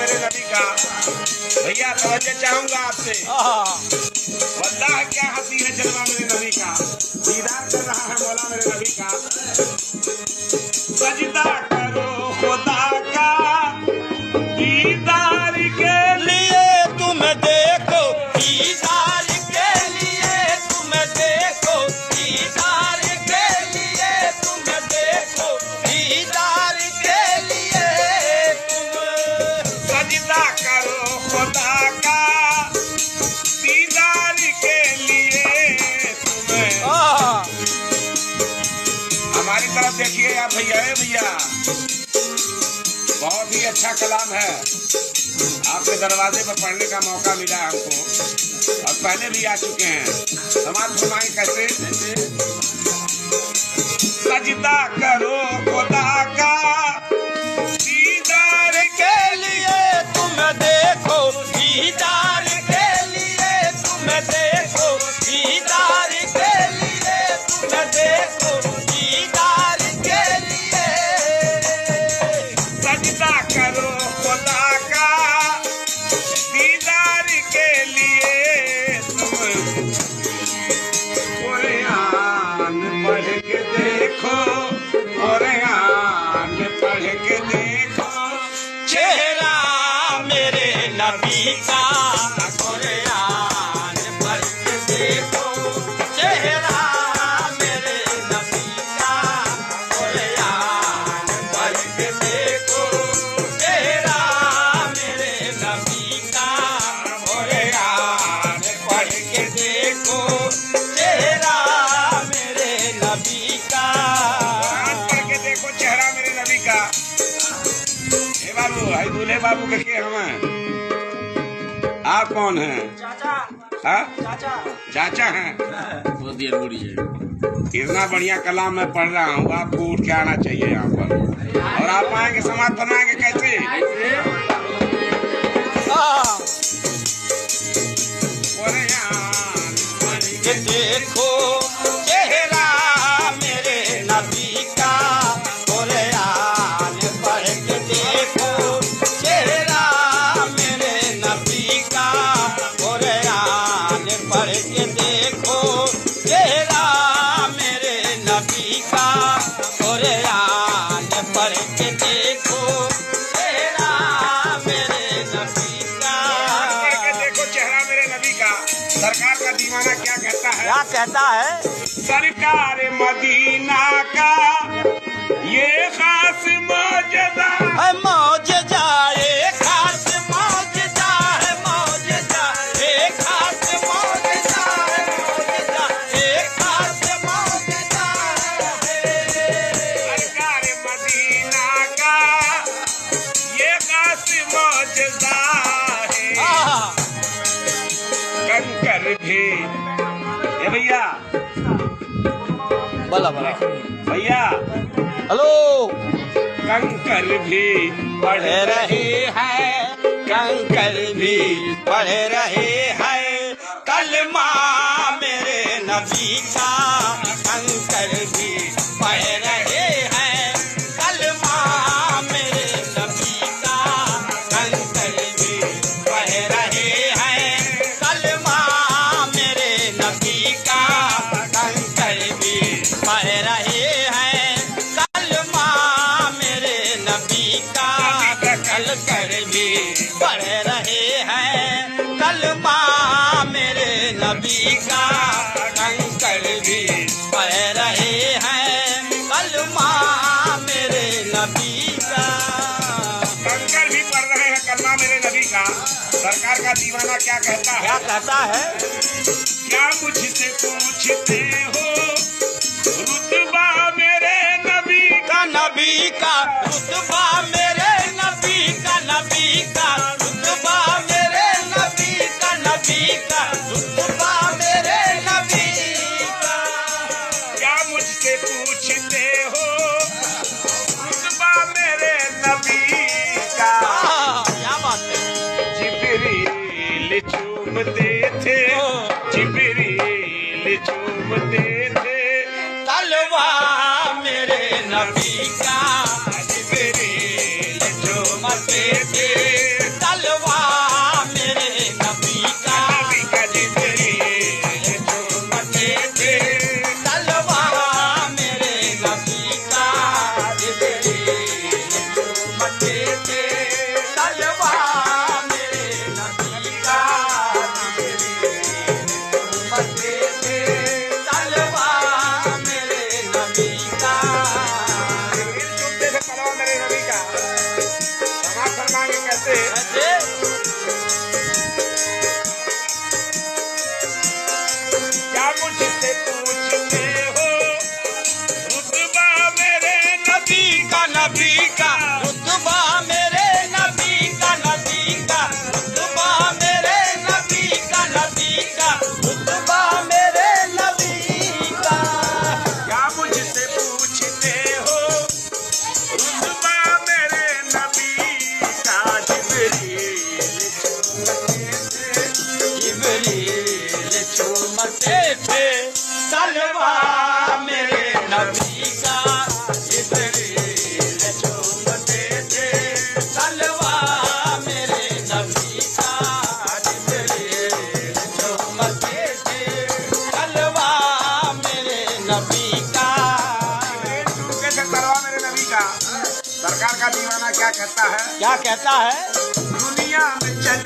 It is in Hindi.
मेरे नबी का। भैया तवज्जो चाहूंगा आपसे। वल्लाह क्या हंसी है जलवा मेरे नबी का। दीदार कर रहा है मौला मेरे नबी का। सजदा करो खुदा का दीदार के लिए तुम देखो, दीदार के लिए तुम देखो, दीदार के लिए तुम देखो, दीदार के लिए तुम सजदा करो खुदा का दीदार के लिए तुम्हें। हमारी तरफ देखिए आप भैया। भैया बहुत ही अच्छा कलाम है। आपके दरवाजे पर पढ़ने का मौका मिला हमको और पहले भी आ चुके हैं। समाज फरमाएं कैसे? सजदा करो खुदा का दीदार के लिए तुम देखो, दीदार के लिए तुम देखो, दीदार के लिए तुम देखो, दीदार के लिए सजदा करो खुदा का दीदार के लिए तुम कुरान पढ़ के देखो, कुरान पढ़ के देखो चेहरा मेरे नबी का, कुरान पढ़ के देखो चेहरा मेरे नबी का, कुरान पढ़ के देखो चेहरा मेरे नबी का, कुरान पढ़ के देखो चेहरा मेरे नबी का। कुरान पढ़ के देखो चेहरा मेरे नबी का। हे बाबू, हाय दूल्हे बाबू के हमें आप कौन हैं? चाचा, हाँ? चाचा, चाचा हैं। बहुत देर हो रही है। इतना बढ़िया कलाम मैं पढ़ रहा हूँ, आपको उठ के आना चाहिए यहाँ पर। और आप आएंगे समाज बनाएंगे कैसे? कुरान पढ़ के देखो चेहरा मेरे नबी का, कुरान पढ़ के देखो चेहरा मेरे नबी का, कुरान पढ़ के देखो चेहरा मेरे नबी का, कुरान पढ़ के देखो चेहरा मेरे नबी का। पढ़ के देखो चेहरा मेरे नबी का। सरकार का दीवाना क्या कहता है? क्या कहता है? सरकार मदीना का ये खास मौजदा है मौजदा, एक खास मौजदा है, मौजदा एक खास मौजदा है, मौजदा एक खास मौजदा है। सरकार मदीना का ये खास मौजदा है। कंकर भी ये भैया बोला बोला भैया हेलो। कंकर भी पढ़ रहे हैं, कंकर भी पढ़ रहे हैं कलमा मेरे नबी का, कंकर भी पढ़ रहे हैं कलमा मेरे नबी का, कंकर भी पढ़ रहे हैं कलमा मेरे नबी का, कंकर भी पढ़ रहे हैं कलमा मेरे नबी का, कंकर भी पढ़ रहे हैं कलमा मेरे नबी का, कंकर भी पढ़ रहे हैं कलमा मेरे नबी का। कंकर भी पढ़ रहे हैं कलमा मेरे नबी का। सरकार का दीवाना क्या कहता है? क्या कहता है? क्या मुझसे पूछते हो रुतबा मेरे नबी का, नबी का रुतबा मेरे नबी का, नबी का रुतबा मेरे नबी का, नबी का रुतबा मेरे नबी का। क्या मुझसे पूछते हो रुतबा मेरे नबी का। क्या बात है? जिब्रील चूमते थे, जिब्रील चूमते थे तलवा मेरे नबी का, जिब्रील चूमते थे थे तलवा मेरे नबी का चूमते थे तलवा मेरे नबी का चूमते थे तलवा मेरे नबी का। समाज फरमाएंगे कैसे? क्या मुझसे पूछते हो रुतबा मेरे नबी का नबी का रुतबा मेरे नबी का नबी का रुतबा मेरे नबी का नबी का रुतबा मेरे नबी का क्या मुझसे पूछते हो रुतबा मेरे नबी का? जिब्रील चूमते थे तलवा मेरे नबी का जिब्रील चूमते थे तलवा मेरे नबी का जिब्रील चूमते थे तलवा मेरे नबी का चूमते थे तलवा मेरे नबी का। सरकार का दीवाना क्या कहता है? क्या कहता है? दुनिया में चल